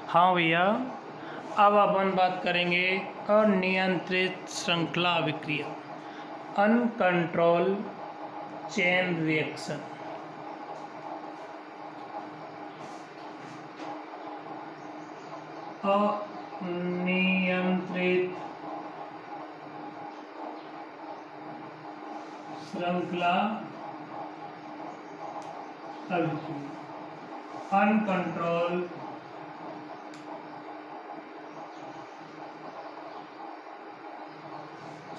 हाँ भैया, अब अपन बात करेंगे अनियंत्रित श्रृंखला अभिक्रिया, अनकंट्रोल चेन रिएक्शन। अनियंत्रित श्रृंखला अभिक्रिया, अनकंट्रोल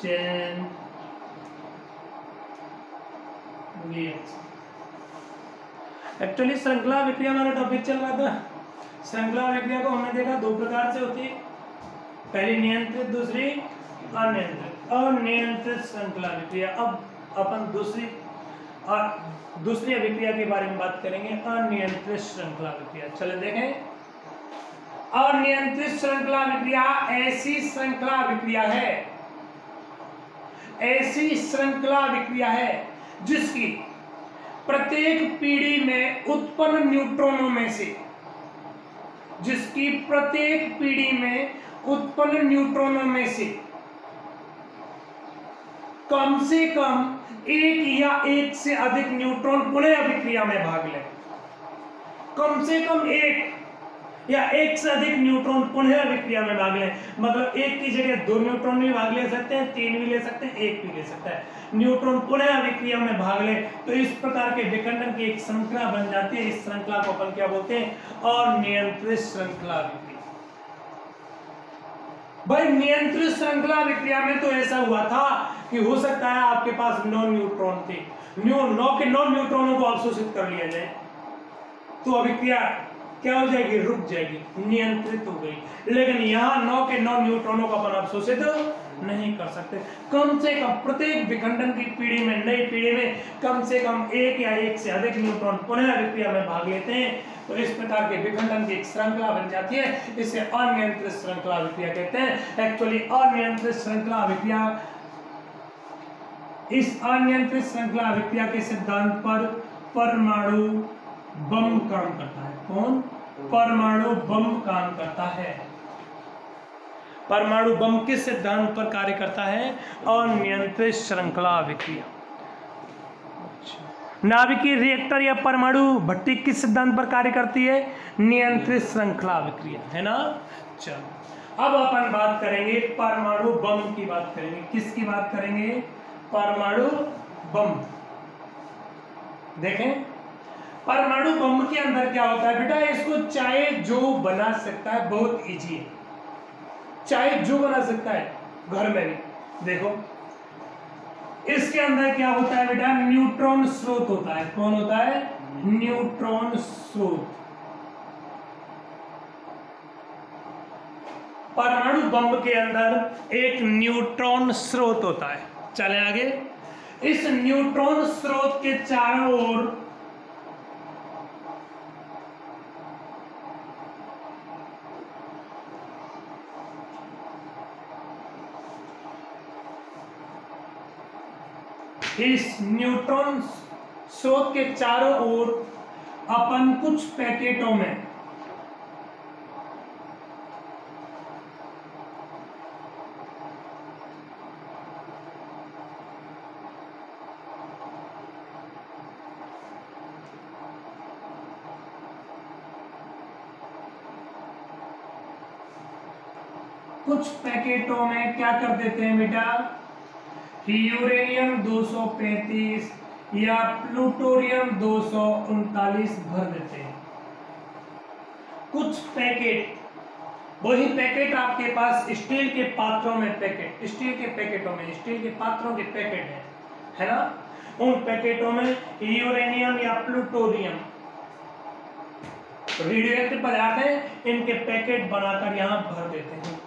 चेन रिएक्शन। एक्चुअली श्रृंखला अभिक्रिया हमारा टॉपिक चल रहा था। श्रृंखला अभिक्रिया को हमने देखा दो प्रकार से होती है, पहली नियंत्रित, दूसरी अनियंत्रित। अनियंत्रित श्रृंखला अभिक्रिया। अब अपन दूसरी अभिक्रिया के बारे में बात करेंगे, अनियंत्रित श्रृंखला अभिक्रिया। चले देखें। अनियंत्रित श्रृंखला अभिक्रिया ऐसी श्रृंखला अभिक्रिया है जिसकी प्रत्येक पीढ़ी में उत्पन्न न्यूट्रॉनों में से कम से कम एक या एक से अधिक न्यूट्रॉन पुनः अभिक्रिया में भाग ले। कम से कम एक या एक से अधिक न्यूट्रॉन पुनः अभिक्रिया में भाग ले, मतलब एक की जगह दो न्यूट्रॉन भी भाग ले सकते हैं, तीन भी ले सकते हैं, एक भी ले सकता है। न्यूट्रॉन पुनः अभिक्रिया में भाग ले तो इस प्रकार के विखंडन की एक श्रृंखला बन जाती है। इस श्रृंखला को अपन क्या बोलते हैं? अनियंत्रित श्रृंखला अभिक्रिया। भाई नियंत्रित श्रृंखला अभिक्रिया में तो ऐसा हुआ था कि हो सकता है आपके पास 9 न्यूट्रॉन थे, 9 न्यूट्रॉनों को अवशोषित कर लिया जाए तो अभिक्रिया क्या हो जाएगी? रुक जाएगी, नियंत्रित हो गई। लेकिन यहाँ 9 के 9 न्यूट्रॉनों को अपन अवशोषित नहीं कर सकते। कम से कम प्रत्येक विखंडन की पीढ़ी में, नई पीढ़ी में कम से कम एक या एक से अधिक न्यूट्रॉन पुनः अभिक्रिया में भाग लेते हैं, तो इस प्रकार के विखंडन की एक श्रृंखला बन जाती है। इसे अनियंत्रित श्रृंखला अभिक्रिया कहते हैं। एक्चुअली अनियंत्रित श्रृंखला अभिक्रिया, इस अनियंत्रित श्रृंखला अभिक्रिया के सिद्धांत पर परमाणु बम काम करता है। कौन? परमाणु बम काम करता है। परमाणु बम किस सिद्धांत पर कार्य करता है? अनियंत्रित श्रृंखला अभिक्रिया। नाभिकीय रिएक्टर या परमाणु भट्टी किस सिद्धांत पर कार्य करती है? नियंत्रित श्रृंखला अभिक्रिया, है ना। चलो अब अपन बात करेंगे परमाणु बम की बात करेंगे। किसकी बात करेंगे? परमाणु बम। देखें परमाणु बम के अंदर क्या होता है बेटा, इसको चाहे जो बना सकता है, बहुत इजी है, चाहे जो बना सकता है घर में भी। देखो इसके अंदर क्या होता है बेटा, न्यूट्रॉन स्रोत होता है। कौन होता है? न्यूट्रॉन स्रोत। परमाणु बम के अंदर एक न्यूट्रॉन स्रोत होता है। चले आगे। इस न्यूट्रॉन स्रोत के चारों ओर इस न्यूट्रॉन स्रोत के चारों ओर अपन कुछ पैकेटों में क्या कर देते हैं बेटा, यूरेनियम 235 या प्लूटोनियम 239 भर देते हैं। कुछ पैकेट, वही पैकेट आपके पास स्टील के पात्रों में, स्टील के पात्रों के पैकेट है ना। उन पैकेटों में यूरेनियम या प्लूटोनियम रेडियोएक्टिव पदार्थ है, इनके पैकेट बनाकर यहां भर देते हैं।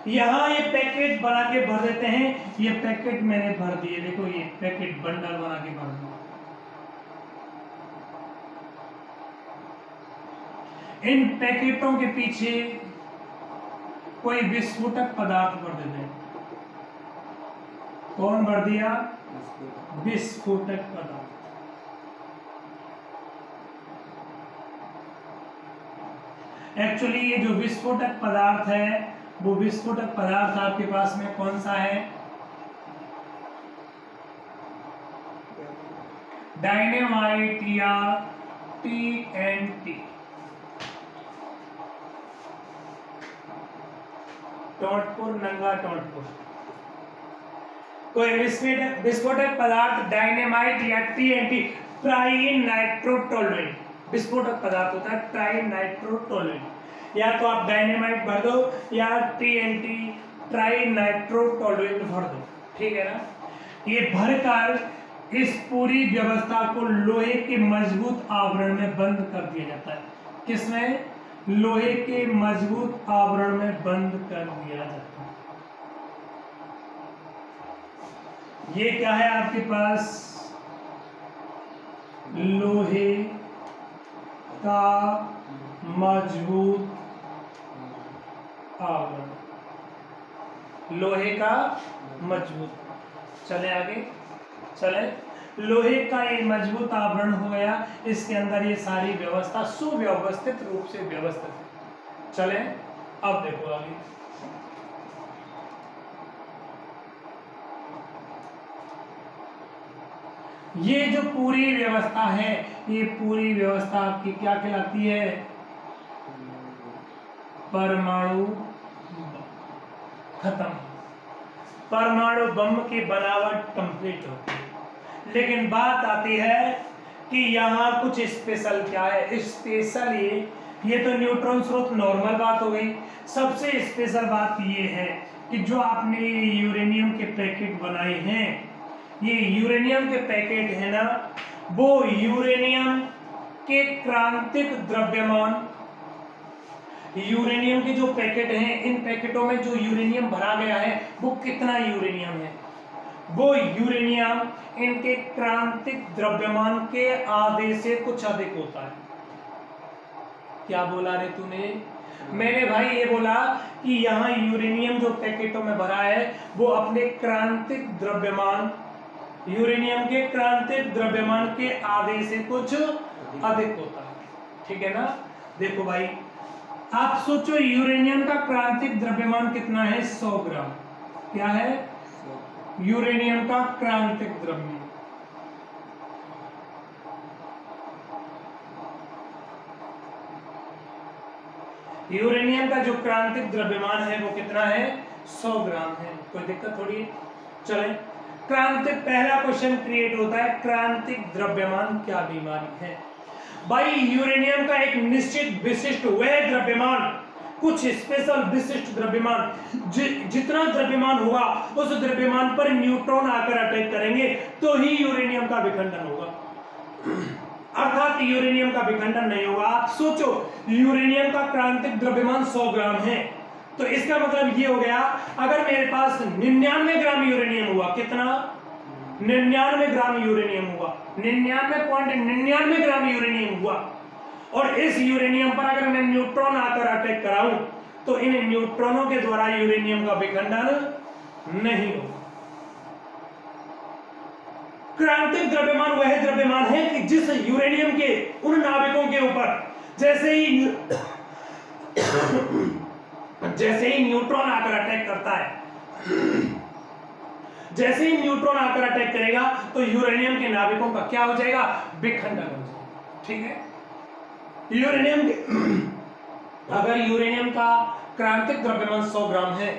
यहाँ ये पैकेट बना के भर देते हैं। ये पैकेट मैंने भर दिए, देखो ये पैकेट बंडल बना के भर दिया। इन पैकेटों के पीछे कोई विस्फोटक पदार्थ भर देते हैं। कौन भर दिया? विस्फोटक पदार्थ। एक्चुअली ये जो विस्फोटक पदार्थ है वो विस्फोटक पदार्थ आपके पास में कौन सा है? डायनेमाइट या TNT, टोंटपुर नंगा टोंटपुर। कोई विस्फोटक पदार्थ डायनेमाइट या TNT ट्राई नाइट्रोटोलुएंट विस्फोटक पदार्थ होता है, ट्राई नाइट्रोटोलुएंट। या तो आप डायनेमाइट भर दो या TNT ट्राई नाइट्रोटोलुएंट भर दो, ठीक है ना। ये भरकर इस पूरी व्यवस्था को लोहे के मजबूत आवरण में बंद कर दिया जाता है। किसमें? लोहे के मजबूत आवरण में बंद कर दिया जाता है। ये क्या है आपके पास? लोहे का मजबूत आवरण, लोहे का मजबूत। चले आगे, चले। लोहे का ये मजबूत आवरण हो गया, इसके अंदर ये सारी व्यवस्था सुव्यवस्थित रूप से व्यवस्थित है। चले अब देखो आगे। ये जो पूरी व्यवस्था है, ये पूरी व्यवस्था आपकी क्या कहलाती है? परमाणु। खत्म। परमाणु बम की बनावट कंप्लीट होती है। लेकिन बात आती है कि यहाँ कुछ स्पेशल क्या है? स्पेशल ये तो न्यूट्रॉन स्रोत नॉर्मल बात हो गई। सबसे स्पेशल बात ये है कि जो आपने यूरेनियम के पैकेट बनाए हैं, ये यूरेनियम के पैकेट है ना, वो यूरेनियम के क्रांतिक द्रव्यमान, यूरेनियम के जो पैकेट हैं, इन पैकेटों में जो यूरेनियम भरा गया है वो कितना यूरेनियम है? वो यूरेनियम इनके क्रांतिक द्रव्यमान के आधे से कुछ अधिक होता है। क्या बोला रे तूने? मैंने भाई ये बोला कि यहाँ यूरेनियम जो पैकेटों में भरा है वो अपने क्रांतिक द्रव्यमान, यूरेनियम के क्रांतिक द्रव्यमान के आधे से कुछ अधिक होता है, ठीक है ना। देखो भाई, आप सोचो यूरेनियम का क्रांतिक द्रव्यमान कितना है? 100 ग्राम। क्या है? यूरेनियम का क्रांतिक द्रव्यमान। यूरेनियम का जो क्रांतिक द्रव्यमान है वो कितना है? 100 ग्राम है। कोई दिक्कत थोड़ी है। चले, क्रांतिक, पहला क्वेश्चन क्रिएट होता है, क्रांतिक द्रव्यमान क्या बीमारी है? भाई यूरेनियम का एक निश्चित विशिष्ट वह द्रव्यमान, कुछ स्पेशल विशिष्ट द्रव्यमान, जितना द्रव्यमान होगा उस द्रव्यमान पर न्यूट्रॉन आकर अटैक करेंगे तो ही यूरेनियम का विखंडन होगा, अर्थात यूरेनियम का विखंडन नहीं होगा। आप सोचो, यूरेनियम का क्रांतिक द्रव्यमान 100 ग्राम है, तो इसका मतलब ये हो गया, अगर मेरे पास 99 ग्राम यूरेनियम हुआ, कितना? 99 ग्राम यूरेनियम हुआ, 99.99 ग्राम यूरेनियम हुआ, और इस यूरेनियम पर अगर मैं न्यूट्रॉन आकर अटैक कराऊं तो इन न्यूट्रॉनों के द्वारा यूरेनियम का विखंडन नहीं होगा। क्रांतिक द्रव्यमान वह द्रव्यमान है कि जिस यूरेनियम के उन नाविकों के ऊपर जैसे ही न्यूट्रॉन आकर अटैक करता है, जैसे ही न्यूट्रॉन आकर अटैक करेगा तो यूरेनियम के नाविकों का क्या हो जाएगा? विखंडन हो जाएगा, ठीक है। यूरेनियम अगर यूरेनियम का क्रांतिक द्रव्यमान 100 ग्राम है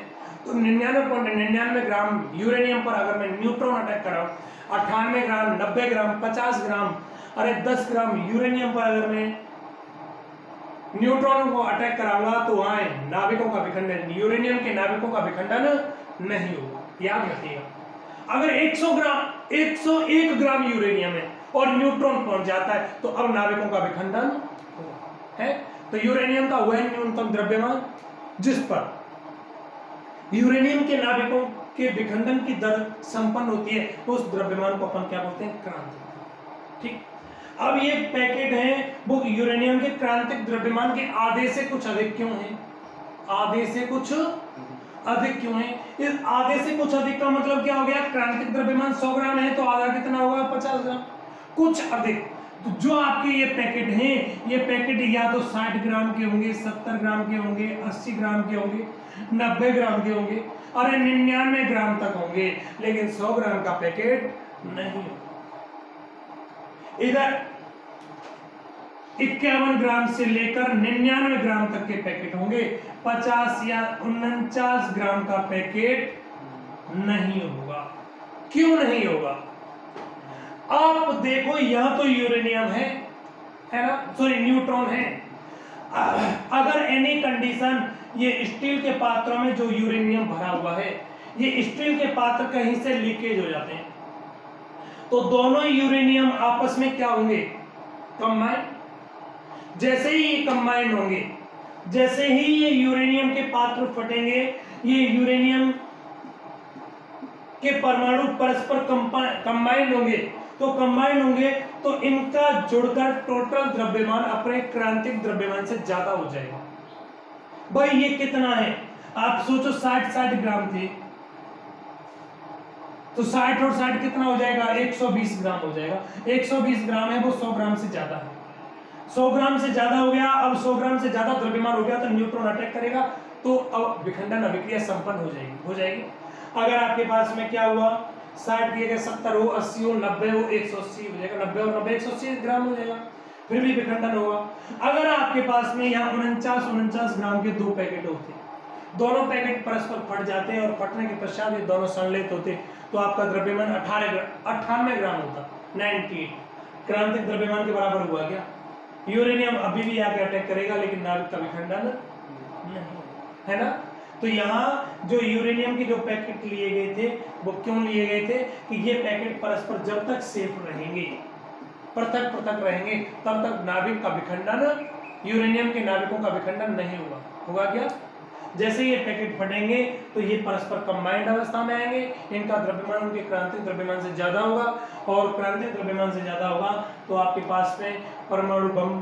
तो 99.99 ग्राम यूरेनियम पर अगर मैं न्यूट्रॉन अटैक कराऊं, 98 ग्राम, 90 ग्राम, 50 ग्राम, अरे 10 ग्राम यूरेनियम पर अगर मैं न्यूट्रॉनों को अटैक कराऊंगा तो वहां नाविकों का विखंडन, यूरेनियम के नाविकों का विखंडन नहीं होगा। याद रखिएगा, अगर 101 ग्राम यूरेनियम है और न्यूट्रॉन पहुंच जाता है तो अब नाविकों का विखंडन है। तो यूरेनियम का वह न्यूनतम द्रव्यमान जिस पर यूरेनियम के नाविकों के विखंडन की दर संपन्न होती है, उस द्रव्यमान को अपन क्या बोलते हैं? क्रांतिक, ठीक। अब ये पैकेट है, वो यूरेनियम के क्रांतिक द्रव्यमान के आधे से कुछ अधिक क्यों है? आधे से कुछ अधिक क्यों है? इस आधे से कुछ अधिक का मतलब क्या हो गया? क्रांतिक द्रव्यमान 100 ग्राम है तो आधा कितना होगा? 50 ग्राम। कुछ अधिक तो जो आपके ये पैकेट हैं, ये पैकेट या तो 60 ग्राम के होंगे, 70 ग्राम के होंगे, 80 ग्राम के होंगे, 90 ग्राम के होंगे और 99 ग्राम तक होंगे, लेकिन 100 ग्राम का पैकेट नहीं होगा। इधर 51 ग्राम से लेकर 99 ग्राम तक के पैकेट होंगे, 50 या 49 ग्राम का पैकेट नहीं होगा। क्यों नहीं होगा? आप देखो, यहां तो यूरेनियम है ना, सॉरी न्यूट्रॉन है। अगर एनी कंडीशन ये स्टील के पात्रों में जो यूरेनियम भरा हुआ है, ये स्टील के पात्र कहीं से लीकेज हो जाते हैं, तो दोनों यूरेनियम आपस में क्या होंगे? कंबाइन। जैसे ही ये कंबाइन होंगे, जैसे ही ये यूरेनियम के पात्र फटेंगे, ये यूरेनियम के परमाणु परस्पर कंबाइन होंगे, तो इनका जुड़कर टोटल द्रव्यमान अपने क्रांतिक द्रव्यमान से ज्यादा हो जाएगा। भाई ये कितना है? आप सोचो, 60 ग्राम थे, तो 60 और 60 कितना हो जाएगा? 120 ग्राम हो जाएगा। 120 ग्राम है, वो 100 ग्राम से ज्यादा है। 100 ग्राम से ज्यादा हो गया। अब 100 ग्राम से ज्यादा द्रव्यमान हो गया तो न्यूट्रॉन अटैक करेगा, तो अब विखंडन अभिक्रिया संपन्न हो जाएगी। अगर आपके पास में क्या हुआ, 60 दिए गए, 70 हो, 80 हो, 90 हो, 180 हो जाएगा। 90 और 90 180 ग्राम हो जाएगा, फिर भी विखंडन होगा। अगर आपके पास में यहाँ 49 ग्राम के 2 पैकेट होते, दोनों पैकेट परस्पर फट जाते हैं और फटने के पश्चात ये दोनों संलेत होते, तो आपका द्रव्यमान 98 ग्राम होता। 98 क्रांतिक द्रव्यमान के बराबर हुआ क्या? यूरेनियम अभी भी आके अटैक करेगा, लेकिन नाभिक का विखंडन नहीं, है ना। तो यहाँ जो यूरेनियम के जो पैकेट लिए गए थे, वो क्यों लिए गए थे? कि ये पैकेट परस्पर जब तक सेफ रहेंगे, पृथक पृथक रहेंगे, तब तक नाभिक का विखंडन, यूरेनियम के नाभिकों का विखंडन नहीं होगा। होगा क्या? जैसे ये पैकेट फटेंगे तो ये परस्पर कंबाइंड अवस्था में आएंगे, इनका द्रव्यमान उनके क्रांतिक द्रव्यमान से ज्यादा होगा, और क्रांतिक द्रव्यमान से ज्यादा होगा तो आपके पास में परमाणु बम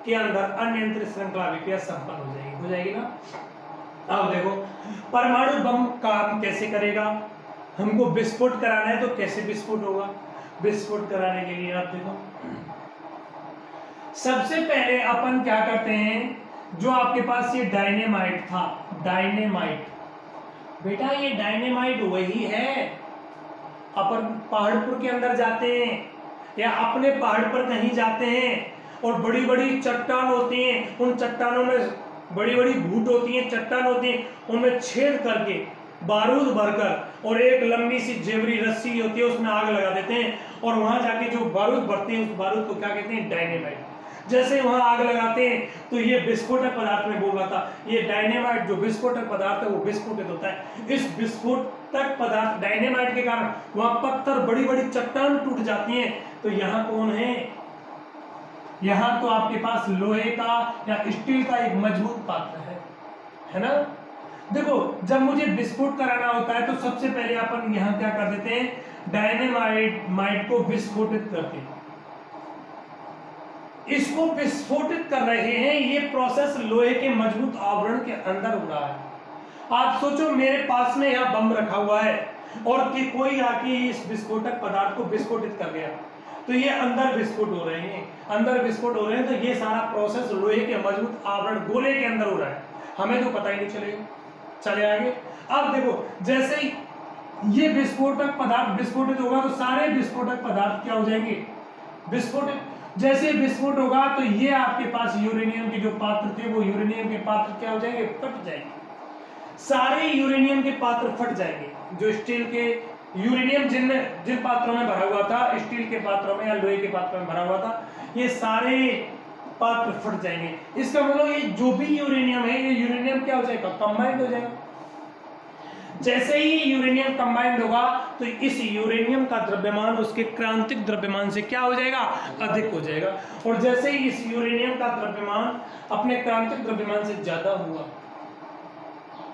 के अंदर अनियंत्रित श्रृंखला अभिक्रिया संपन्न हो जाएगी ना। अब देखो, परमाणु बम काम कैसे करेगा? हमको विस्फोट कराना है, तो कैसे विस्फोट होगा? विस्फोट कराने के लिए आप देखो, सबसे पहले अपन क्या करते हैं, जो आपके पास ये डायनेमाइट था, डायनेमाइट, बेटा ये डायनेमाइट वही है। अपन पहाड़पुर के अंदर जाते हैं या अपने पहाड़ पर कहीं जाते हैं और बड़ी बड़ी चट्टान होती हैं, उन चट्टानों में बड़ी बड़ी घूट होती हैं, चट्टान होती हैं, उनमें छेद करके बारूद भरकर और एक लंबी सी जेवरी रस्सी होती है, उसमें आग लगा देते हैं, और वहां जाके जो बारूद भरते हैं, उस बारूद को क्या कहते हैं? डायनेमाइट। जैसे वहां आग लगाते हैं तो ये विस्फोटक पदार्थ में बोल रहा था, ये डायनेमाइट जो विस्फोटक पदार्थ है वो विस्फोटित होता है। इस विस्फोटक पदार्थ डायनेमाइट के कारण वहां पत्थर, बड़ी बड़ी चट्टान टूट जाती हैं। तो यहाँ कौन है? यहाँ तो आपके पास लोहे का या स्टील का एक मजबूत पात्र है ना। देखो, जब मुझे विस्फोट कराना होता है तो सबसे पहले अपन यहाँ क्या कर देते हैं? डायनेमाइट को विस्फोटित करते हैं। इसको विस्फोटित कर रहे हैं, ये प्रोसेस लोहे के मजबूत आवरण के अंदर हो रहा है। आप सोचो, मेरे पास में यहाँ बम रखा हुआ है और कि कोई आके इस विस्फोटक पदार्थ को विस्फोटित कर गया, तो ये अंदर विस्फोट हो रहे हैं, अंदर विस्फोट हो रहे हैं। तो ये सारा प्रोसेस लोहे के मजबूत आवरण गोले के अंदर हो रहा है, हमें तो पता ही नहीं चलेगा। चले आगे। अब देखो, जैसे ही ये विस्फोटक पदार्थ विस्फोटित होगा तो सारे विस्फोटक पदार्थ क्या हो जाएंगे? विस्फोटित। जैसे विस्फोट होगा तो ये आपके पास यूरेनियम के जो पात्र थे, वो यूरेनियम के पात्र क्या हो जाएंगे? फट जाएंगे। सारे यूरेनियम के पात्र फट जाएंगे। जो स्टील के यूरेनियम जिन पात्रों में भरा हुआ था, स्टील के पात्रों में या लोहे के पात्रों में भरा हुआ था, ये सारे पात्र फट जाएंगे। इसका मतलब ये जो भी यूरेनियम है, ये यूरेनियम क्या हो जाएगा? कंबाइंड हो जाएगा। जैसे ही यूरेनियम कंबाइंड होगा तो इस यूरेनियम का द्रव्यमान उसके क्रांतिक द्रव्यमान से क्या हो जाएगा? अधिक हो जाएगा। और जैसे ही इस यूरेनियम का द्रव्यमान अपने क्रांतिक द्रव्यमान से ज्यादा हुआ,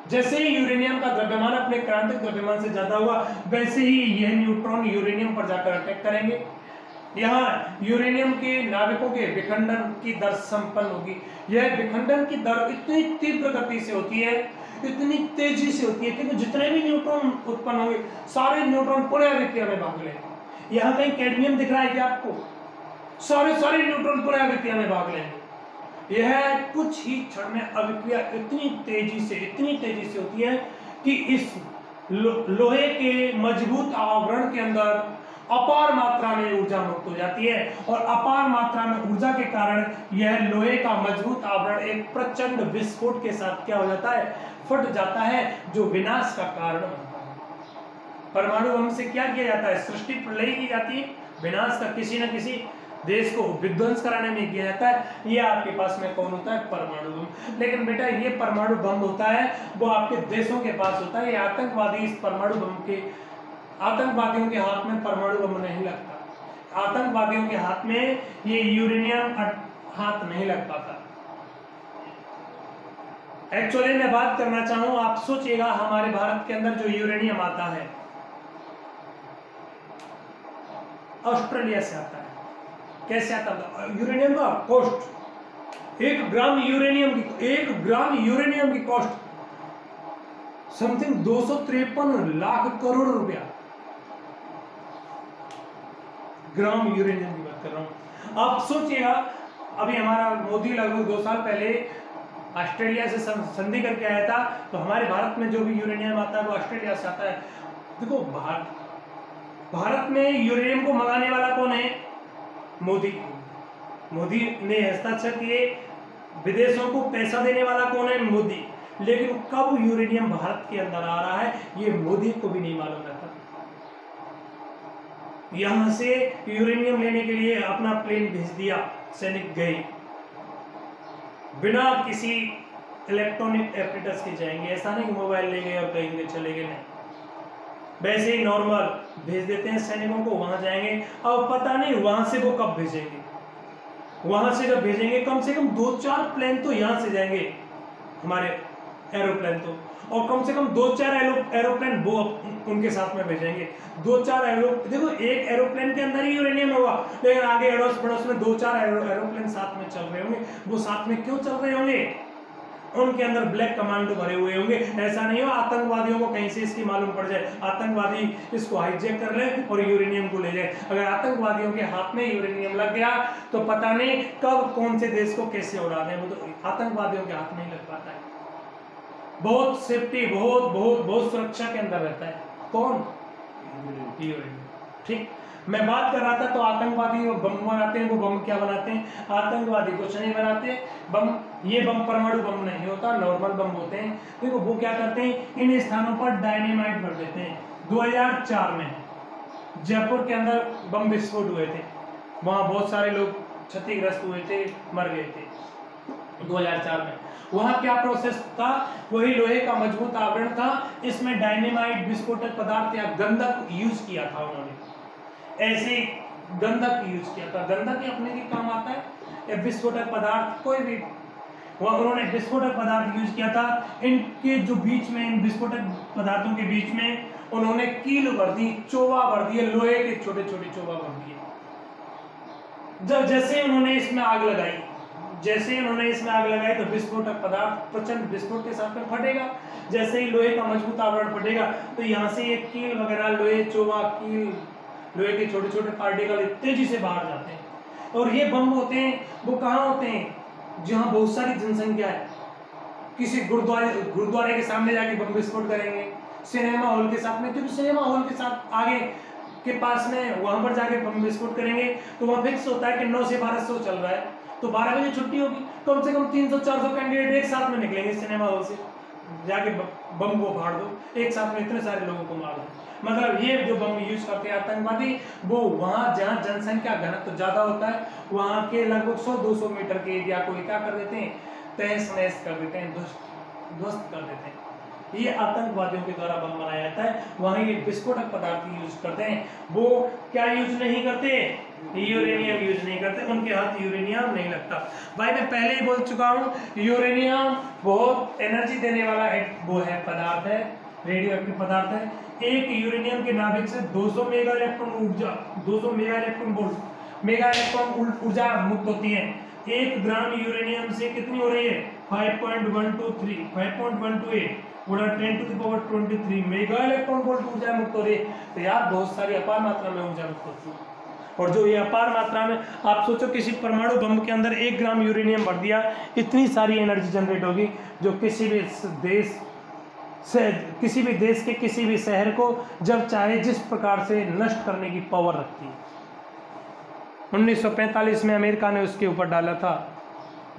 जैसे ही यूरेनियम का द्रव्यमान अपने क्रांतिक द्रव्यमान से ज्यादा हुआ, वैसे ही यह न्यूट्रॉन यूरेनियम पर जाकर अटैक करेंगे। यहाँ यूरेनियम के नाभिकों के विखंडन की दर संपन्न होगी। यह विखंडन की दर इतनी तीव्र गति से होती है, इतनी तेजी से होती है कि जितने भी न्यूट्रॉन उत्पन्न होंगे, सारे न्यूट्रॉन पुनः अभिक्रिया में भाग लेंगे। यहाँ कहीं कैडमियम दिख रहा है क्या आपको? सारे न्यूट्रॉन पूरे अभिक्रिया में भाग लेंगे। यह कुछ ही क्षण में अभिक्रिया इतनी तेजी से होती है कि इस लोहे के मजबूत आवरण के अंदर अपार मात्रा में ऊर्जा मुक्त हो जाती है, और अपार मात्रा में ऊर्जा के कारण यह लोहे का मजबूत आवरण एक प्रचंड विस्फोट के साथ क्या हो जाता है, फट जाता है, जो विनाश का कारण बनता है। परमाणु बम से क्या किया जाता है, सृष्टि प्रलय की जाती है, विनाश का किसी न किसी देश को विध्वंस कराने में किया जाता है। ये आपके पास में कौन होता है, परमाणु बम। लेकिन बेटा ये परमाणु बम होता है वो आपके देशों के पास होता है, ये आतंकवादी इस परमाणु बम के, आतंकवादियों के हाथ में परमाणु बम नहीं लगता, आतंकवादियों के हाथ में ये यूरेनियम हाथ नहीं लग पाता। एक्चुअली मैं बात करना चाहूं, आप सोचिएगा हमारे भारत के अंदर जो यूरेनियम आता है ऑस्ट्रेलिया से आता है। कैसे आता है यूरेनियम का कॉस्ट, 1 ग्राम यूरेनियम की कॉस्ट समथिंग 253 लाख करोड़ रुपया, ग्राम यूरेनियम की बात कर रहा हूं। आप सोचिएगा अभी हमारा मोदी लगभग 2 साल पहले ऑस्ट्रेलिया से संधि करके आया था, तो हमारे भारत में जो भी यूरेनियम आता है वो ऑस्ट्रेलिया से आता है। देखो भारत में यूरेनियम को मंगाने वाला कौन है, मोदी ने हस्ताक्षर किए, विदेशों को पैसा देने वाला कौन है, मोदी। लेकिन कब यूरेनियम भारत के अंदर आ रहा है ये मोदी को भी नहीं मालूम रहता। यहां से यूरेनियम लेने के लिए अपना प्लेन भेज दिया, सैनिक गए बिना किसी इलेक्ट्रॉनिक एपरेटस के जाएंगे, ऐसा नहीं मोबाइल ले गए और कहेंगे चले गए, नहीं, वैसे ही नॉर्मल भेज देते हैं सैनिकों को, वहां जाएंगे। अब पता नहीं वहां से वो कब भेजेंगे, वहां से जब भेजेंगे कम से कम 2-4 प्लेन तो यहां से जाएंगे हमारे एरोप्लेन तो, और कम से कम 2-4 एरोप्लेन वो उनके साथ में भेजेंगे। 2-4 देखो एक एरोप्लेन के अंदर ही यूरेनियम होगा, लेकिन आगे अड़ोस पड़ोस में 2-4 एरोप्लेन साथ में चल रहे होंगे। वो साथ में क्यों चल रहे होंगे, उनके अंदर ब्लैक कमांडो भरे हुए होंगे। ऐसा नहीं हो आतंकवादियों को कहीं से इसकी मालूम पड़ जाए, आतंकवादी इसको हाईजैक कर ले और यूरेनियम को ले जाए। अगर आतंकवादियों के हाथ में यूरेनियम लग गया तो पता नहीं कब कौन से देश को कैसे उड़ा दें, वो तो आतंकवादियों के हाथ नहीं लग पाता है। बहुत सेफ्टी, बहुत सुरक्षा के अंदर रहता है कौन, यूरेनियम। ठीक, मैं बात कर रहा था तो आतंकवादी बम बनाते हैं, वो बम क्या बनाते हैं, आतंकवादी कुछ नहीं बनाते बम, ये बम परमाणु बम नहीं होता, नॉर्मल बम होते हैं। देखो वो क्या करते हैं, इन स्थानों पर डायनेमाइट भर देते हैं। 2004 में जयपुर के अंदर बम विस्फोट हुए थे, वहां बहुत सारे लोग क्षतिग्रस्त हुए थे, मर गए थे 2004 में। वहां क्या प्रोसेस था, वही लोहे का मजबूत आवरण था, इसमें डायनेमाइट विस्फोटक पदार्थ या गंधक यूज किया था उन्होंने, ऐसे गंधक यूज किया था। गंधक ही अपने के काम आता है, विस्फोटक पदार्थ कोई भी, वह उन्होंने विस्फोटक पदार्थ यूज किया था। इनके जो बीच में, इन विस्फोटक पदार्थों के बीच में उन्होंने कील भर दी, चोवा भर दिए, लोहे के छोटे छोटे चोवा भर दिए। जब जैसे उन्होंने इसमें आग लगाई, तो विस्फोटक पदार्थ प्रचंड विस्फोट के साथ में फटेगा। जैसे ही लोहे का मजबूत आवरण फटेगा तो यहाँ से ये कील वगैरह, लोहे चोवा, कील, लोहे के छोटे छोटे पार्टिकल तेजी से बाहर जाते हैं। और ये बम होते हैं वो कहाँ होते हैं, जहाँ बहुत सारी जनसंख्या है। किसी गुरुद्वारे के सामने जाके बम विस्फोट करेंगे, सिनेमा हॉल के साथ में, क्योंकि सिनेमा हॉल के साथ आगे के पास में वहां पर जाके बम विस्फोट करेंगे तो वहां फिक्स होता है कि 9 से 12 शो चल रहा है, तो 12 बजे छुट्टी होगी, कम से कम 300-400 कैंडिडेट एक साथ में निकलेंगे सिनेमा हॉल से, जाके बम को फाड़ दो, एक साथ में इतने सारे लोगों को मार दो। मतलब ये जो बम यूज करते हैं आतंकवादी, वो वहां जहां जनसंख्या घनत्व ज्यादा होता है वहां के लगभग 100-200 मीटर के एरिया को क्या कर देते हैं, तहस नहस कर देते हैं, ध्वस्त कर देते हैं। ये आतंकवादियों के द्वारा बम बनाया जाता है। वहां ये विस्फोटक पदार्थ यूज करते हैं, वो क्या यूज नहीं करते, यूरेनियम यूज नहीं करते, उनके हाथ यूरेनियम नहीं लगता। भाई मैं पहले ही बोल चुका हूँ, यूरेनियम बहुत एनर्जी देने वाला है, वो है पदार्थ है, रेडियो एक्टिव पदार्थ है। एक यूरेनियम के नाभिक से 200 मेगा इलेक्ट्रॉन ऊर्जा, 200 mega electron volt, mega electron ऊर्जा मुक्त होती है। 1 ग्राम यूरेनियम से कितनी हो रही है, 5.128 गुणा 10⁻23 मेगा इलेक्ट्रॉन वोल्ट ऊर्जा मुक्त हो रही है। तो यार बहुत सारी अपार मात्रा में ऊर्जा मुक्त होती है। और जो ये अपार मात्रा में, आप सोचो किसी परमाणु बम के अंदर 1 ग्राम यूरेनियम भर दिया, इतनी सारी एनर्जी जनरेट होगी जो किसी भी देश के किसी भी शहर को जब चाहे जिस प्रकार से नष्ट करने की पावर रखती है। 1945 में अमेरिका ने उसके ऊपर डाला था,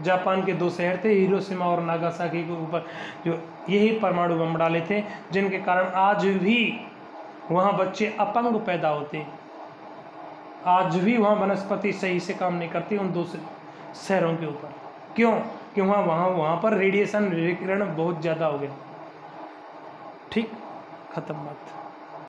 जापान के 2 शहर थे हिरोशिमा और नागासाकी के ऊपर, जो यही परमाणु बम डाले थे, जिनके कारण आज भी वहाँ बच्चे अपंग पैदा होते, आज भी वहाँ वनस्पति सही से काम नहीं करती उन 2 शहरों के ऊपर। क्यों? क्यों? वहाँ पर रेडिएशन विकिरण बहुत ज़्यादा हो गया। ठीक, खत्म बात।